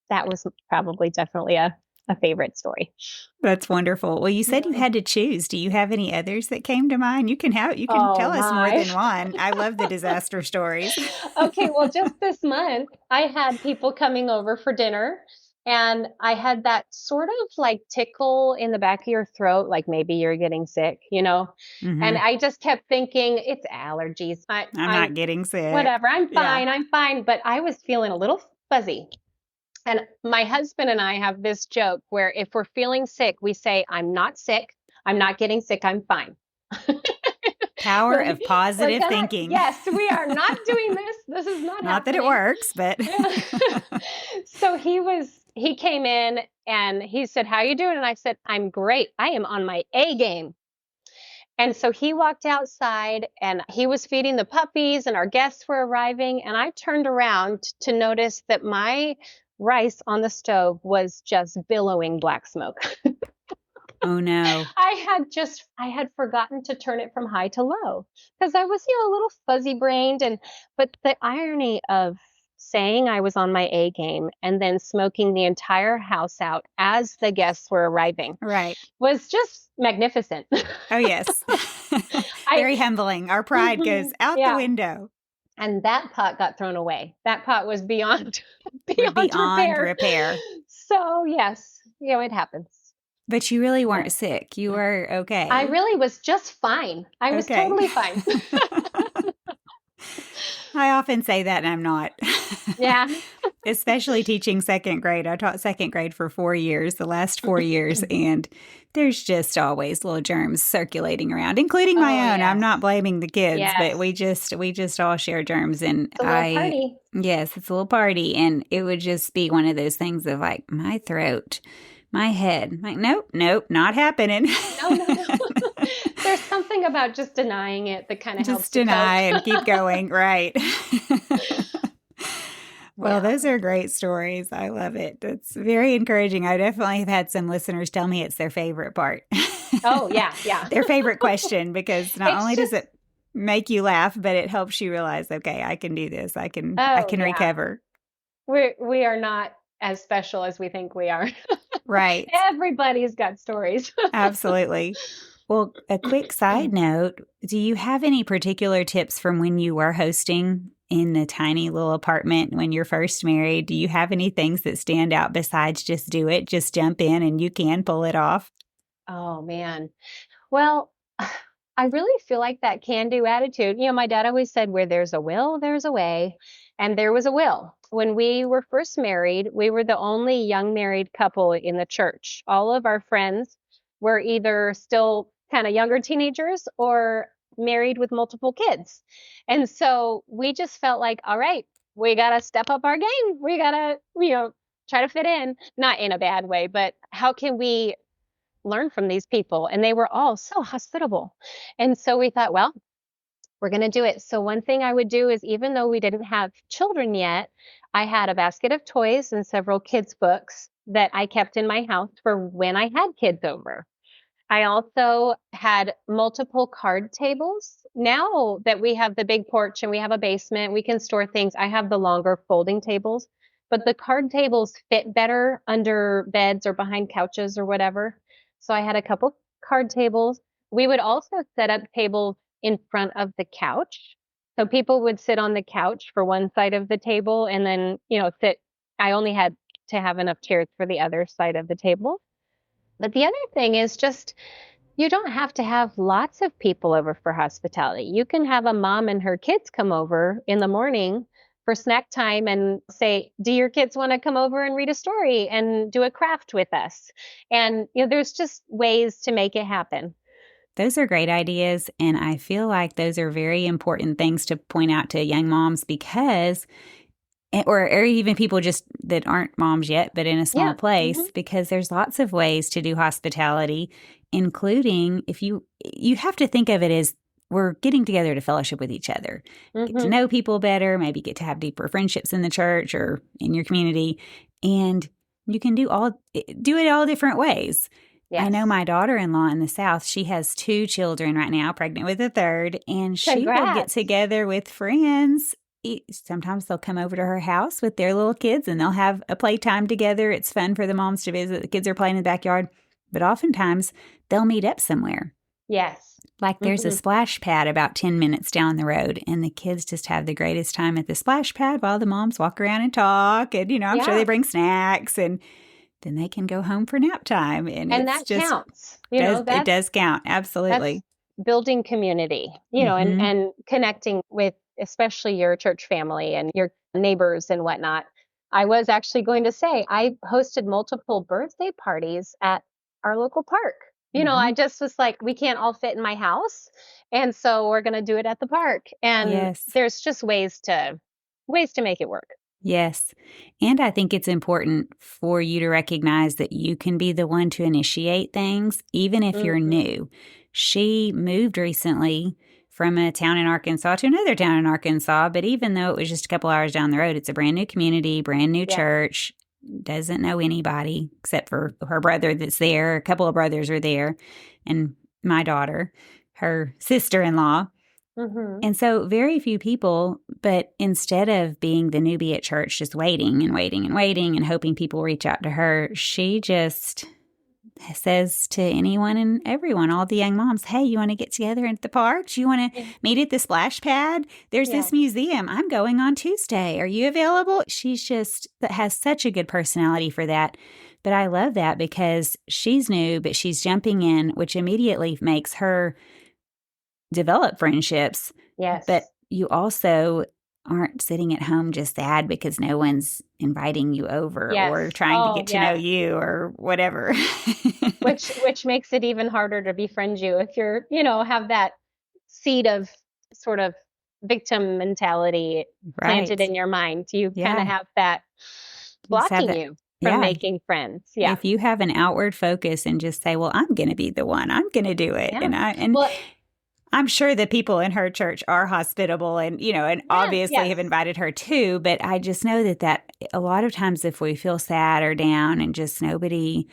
B: that was probably definitely a favorite story.
A: That's wonderful. Well, you said you
B: Yeah.
A: had to choose. Do you have any others that came to mind? You can
B: Oh
A: tell us more
B: my.
A: than one. I love the disaster stories.
B: Okay, well, just this month, I had people coming over for dinner, and I had that sort of like tickle in the back of your throat, like maybe you're getting sick, And
A: Hmm.
B: I just kept thinking, it's allergies.
A: I'm not getting sick.
B: Whatever, I'm
A: Yeah.
B: fine, I'm fine. But I was feeling a little fuzzy. And my husband and I have this joke where if we're feeling sick, we say, I'm not sick. I'm not getting sick. I'm fine.
A: Power
B: So
A: of
B: we're
A: positive
B: gonna,
A: thinking.
B: yes, we are not doing this. This is not
A: Not that it
B: happening.
A: works, but
B: Yeah. So he came in and he said, how you doing? And I said, I'm great. I am on my A game. And so he walked outside and he was feeding the puppies and our guests were arriving. And I turned around to notice that my rice on the stove was just billowing black smoke.
A: oh no.
B: I had forgotten to turn it from high to low because I was, a little fuzzy brained. But the irony of saying I was on my A game and then smoking the entire house out as the guests were arriving
A: Right.
B: was just magnificent.
A: Oh, yes.
B: I,
A: Very humbling. Our pride goes out the
B: yeah.
A: window.
B: And that pot got thrown away. That pot was beyond beyond
A: Beyond
B: repair.
A: repair.
B: So yes, it happens.
A: But you really
B: Yeah.
A: weren't sick. You were okay.
B: I really was just fine. I was
A: Okay.
B: totally fine.
A: I often say that and I'm not.
B: Yeah.
A: Especially teaching second grade. I taught second grade for 4 years, the last 4 years, and there's just always little germs circulating around, including my
B: Oh,
A: own. I'm
B: yes.
A: not blaming the kids, but
B: Yes.
A: we just all share germs, and
B: It's a little party.
A: yes, it's a little party, and it would just be one of those things of like my throat, my head, like nope, not happening.
B: No. There's something about just denying it that kind of helps
A: Just
B: you
A: deny
B: cope.
A: and keep going, right? Well,
B: Yeah.
A: those are great stories. I love it. That's very encouraging. I definitely have had some listeners tell me it's their favorite part.
B: Oh, yeah.
A: Their favorite question, because not
B: It's
A: only does
B: just,
A: it make you laugh, but it helps you realize, okay, I can do this. I
B: oh,
A: can
B: yeah.
A: recover.
B: We are not as special as we think we are.
A: Right.
B: Everybody's got stories.
A: Absolutely. Well, a quick side note, do you have any particular tips from when you were hosting in the tiny little apartment when you're first married? Do you have any things that stand out besides just do it, just jump in and you can pull it off?
B: Oh, man. Well, I really feel like that can-do attitude. My dad always said, where there's a will, there's a way. And there was a will. When we were first married, we were the only young married couple in the church. All of our friends were either still kind of younger teenagers or married with multiple kids. And so we just felt like, all right, we got to step up our game. We got to, try to fit in, not in a bad way, but how can we learn from these people? And they were all so hospitable. And so we thought, well, we're going to do it. So one thing I would do is, even though we didn't have children yet, I had a basket of toys and several kids' books that I kept in my house for when I had kids over. I also had multiple card tables. Now that we have the big porch and we have a basement, we can store things. I have the longer folding tables, but the card tables fit better under beds or behind couches or whatever. So I had a couple card tables. We would also set up tables in front of the couch. So people would sit on the couch for one side of the table and then, sit. I only had to have enough chairs for the other side of the table. But the other thing is just, you don't have to have lots of people over for hospitality. You can have a mom and her kids come over in the morning for snack time and say, do your kids want to come over and read a story and do a craft with us? And, there's just ways to make it happen.
A: Those are great ideas. And I feel like those are very important things to point out to young moms because, or even people just that aren't moms yet, but in a small
B: Yeah. Hmm.
A: place, because there's lots of ways to do hospitality, including if you have to think of it as we're getting together to fellowship with each other, get to
B: Hmm.
A: know people better, maybe get to have deeper friendships in the church or in your community. And you can do it all different ways. I know
B: Yes.
A: my daughter-in-law in the South, she has 2 children right now, pregnant with a third, and she will get
B: Congrats.
A: together with friends. Sometimes they'll come over to her house with their little kids and they'll have a playtime together. It's fun for the moms to visit. The kids are playing in the backyard, but oftentimes they'll meet up somewhere.
B: Yes.
A: Like there's a
B: Hmm.
A: splash pad about 10 minutes down the road, and the kids just have the greatest time at the splash pad while the moms walk around and talk. And, I'm sure they
B: Yeah.
A: bring snacks and then they can go home for nap time. And
B: And
A: it's
B: that
A: just
B: counts.
A: it does count.
B: That's
A: Absolutely.
B: building community, and
A: Mm-hmm.
B: connecting with especially your church family and your neighbors and whatnot. I was actually going to say I hosted multiple birthday parties at our local park.
A: Mm-hmm.
B: I just was like, we can't all fit in my house, and so we're going to do it at the park. And
A: Yes.
B: there's just ways to make it work.
A: Yes. And I think it's important for you to recognize that you can be the one to initiate things, even if you're
B: Hmm.
A: new. She moved recently from a town in Arkansas to another town in Arkansas, but even though it was just a couple hours down the road, it's a brand new community, brand new
B: Yeah.
A: church, doesn't know anybody except for her brother that's there. A couple of brothers are there, and my daughter, her sister in law.
B: Hmm.
A: And so, very few people, but instead of being the newbie at church, just waiting and waiting and waiting and hoping people reach out to her, she just says to anyone and everyone, all the young moms, hey, you want to get together at the park? Do you want to
B: Yeah.
A: meet at the splash pad? There's
B: Yeah.
A: this museum. I'm going on Tuesday. Are you available? She's just has such a good personality for that. But I love that because she's new, but she's jumping in, which immediately makes her develop friendships, but
B: Yes.
A: you also aren't sitting at home just sad because no one's inviting you over
B: Yes.
A: or trying to
B: Oh,
A: get to know
B: yes.
A: you or whatever.
B: Which makes it even harder to befriend you if you're, have that seed of sort of victim mentality planted
A: Right.
B: in your mind. You kind of
A: Yeah.
B: have that
A: You just have
B: blocking
A: that.
B: you from
A: Yeah.
B: making friends. Yeah.
A: If you have an outward focus and just say, well, I'm going to be the one, I'm going to do it.
B: Yeah.
A: And
B: Well,
A: I'm sure the people in her church are hospitable and, and
B: yes,
A: obviously
B: yes.
A: have invited her too. But I just know that a lot of times if we feel sad or down and just nobody,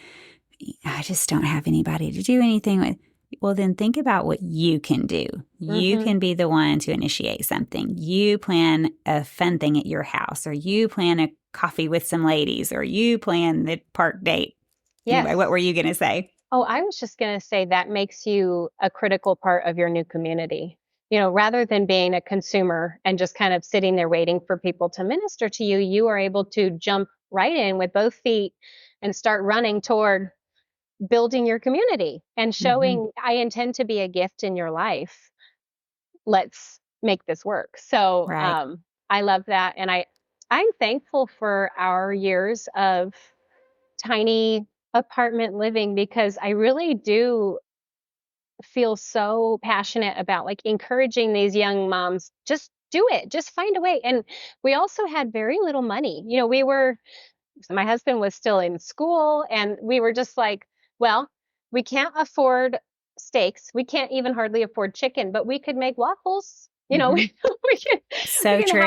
A: I just don't have anybody to do anything with. Well, then think about what you can do. You
B: Hmm.
A: can be the one to initiate something. You plan a fun thing at your house, or you plan a coffee with some ladies, or you plan the park date. Anyway, what
B: Yes.
A: were you going to say?
B: Oh, I was just going to say that makes you a critical part of your new community. Rather than being a consumer and just kind of sitting there waiting for people to minister to you, you are able to jump right in with both feet and start running toward building your community and
A: Hmm.
B: showing, I intend to be a gift in your life. Let's make this work. So
A: Right.
B: I love that. And I'm thankful for our years of tiny apartment living because I really do feel so passionate about like encouraging these young moms, just do it. Just find a way. And we also had very little money. My husband was still in school, and we were just like, well, we can't afford steaks. We can't even hardly afford chicken, but we could make waffles.
A: Hmm.
B: We can
A: So true.
B: we can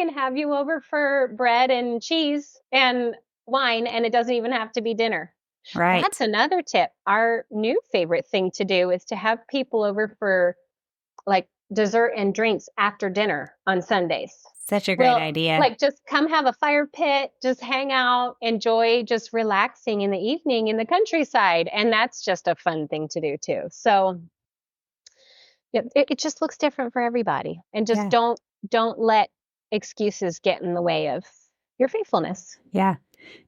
B: have you over for bread and cheese and wine, and it doesn't even have to be dinner.
A: Right.
B: That's another tip. Our new favorite thing to do is to have people over for like dessert and drinks after dinner on Sundays.
A: Such a great
B: Well,
A: idea.
B: like just come have a fire pit, just hang out, enjoy just relaxing in the evening in the countryside. And that's just a fun thing to do too. So yeah, it just looks different for everybody. And just
A: Yeah.
B: don't let excuses get in the way of your faithfulness.
A: Yeah.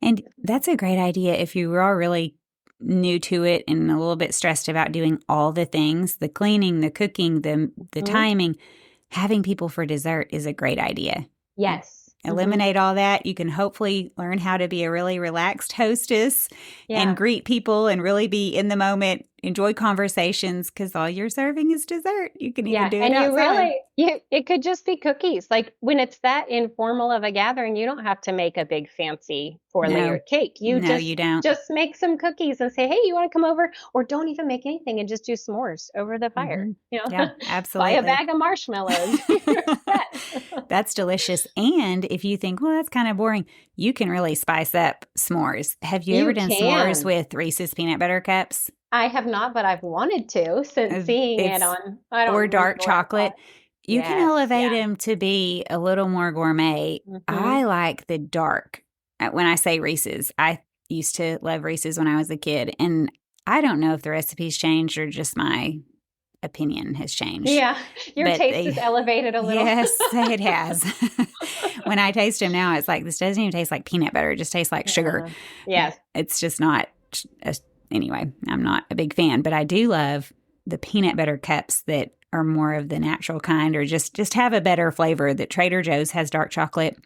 A: And that's a great idea if you are really new to it and a little bit stressed about doing all the things, the cleaning, the cooking, the
B: Mhm.
A: timing. Having people for dessert is a great idea.
B: Yes. Hmm.
A: Eliminate all that. You can hopefully learn how to be a really relaxed hostess and
B: Yeah.
A: greet people and really be in the moment, enjoy conversations because all you're serving is dessert. You can even
B: Yeah,
A: do it
B: and
A: outside.
B: it could just be cookies. Like when it's that informal of a gathering, you don't have to make a big fancy
A: No,
B: 4-layer cake. You
A: no,
B: just
A: you don't.
B: just make some cookies and say, "Hey, you want to come over?" Or don't even make anything and just do s'mores over the fire.
A: Hmm. Yeah,
B: Buy a
A: absolutely.
B: bag of marshmallows. You're set.
A: That's delicious. And if you think, well, that's kind of boring, you can really spice up s'mores. Have you ever
B: You
A: done s'mores
B: can.
A: with Reese's peanut butter cups?
B: I have not, but I've wanted to since seeing it
A: It's
B: on, I don't
A: or
B: remember
A: dark
B: where I saw
A: chocolate.
B: it.
A: You can
B: Yes,
A: elevate
B: yeah.
A: them to be a little more gourmet.
B: Hmm.
A: I like the dark. When I say Reese's, I used to love Reese's when I was a kid, and I don't know if the recipe's changed or just my opinion has changed.
B: Yeah, your
A: But
B: taste is
A: they,
B: elevated a little.
A: yes, it has. When I taste them now, it's like this doesn't even taste like peanut butter; it just tastes like sugar.
B: Yes.
A: It's just not. Anyway, I'm not a big fan, but I do love the peanut butter cups that are more of the natural kind, or just have a better flavor. That Trader Joe's has dark chocolate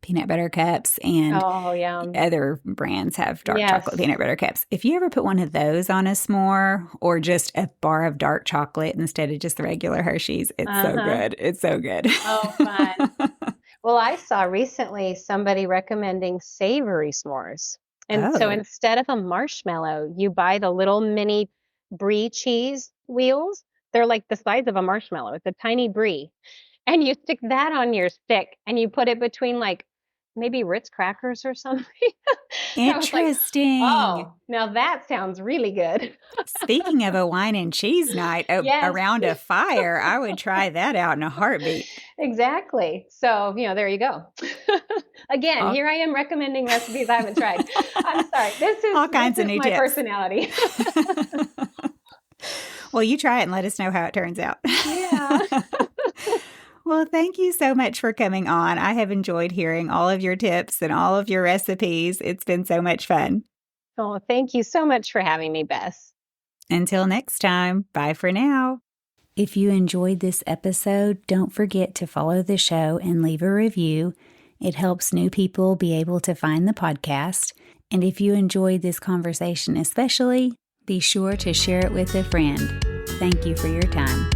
A: peanut butter cups, and
B: Oh, yeah.
A: other brands have dark chocolate
B: Yes.
A: peanut butter cups. If you ever put one of those on a s'more or just a bar of dark chocolate instead of just the regular Hershey's, it's so
B: Uh-huh.
A: good. It's so good.
B: Oh, fun. Well, I saw recently somebody recommending savory s'mores. And so
A: Oh,
B: instead of a marshmallow, you buy the little mini brie cheese wheels. They're like the size of a marshmallow. It's a tiny brie. And you stick that on your stick and you put it between like maybe Ritz crackers or something. I was like,
A: interesting.
B: oh, now that sounds really good.
A: Speaking of a wine and cheese night
B: Yes.
A: around a fire, I would try that out in a heartbeat.
B: Exactly. So, there you go. Again,
A: All,
B: here I am recommending recipes I haven't tried. I'm sorry. This is
A: all
B: this
A: kinds of
B: is
A: new
B: my
A: tips.
B: personality.
A: Well, you try it and let us know how it turns out.
B: Yeah.
A: Well, thank you so much for coming on. I have enjoyed hearing all of your tips and all of your recipes. It's been so much fun.
B: Oh, thank you so much for having me, Bess.
A: Until next time, bye for now. If you enjoyed this episode, don't forget to follow the show and leave a review. It helps new people be able to find the podcast. And if you enjoyed this conversation especially, be sure to share it with a friend. Thank you for your time.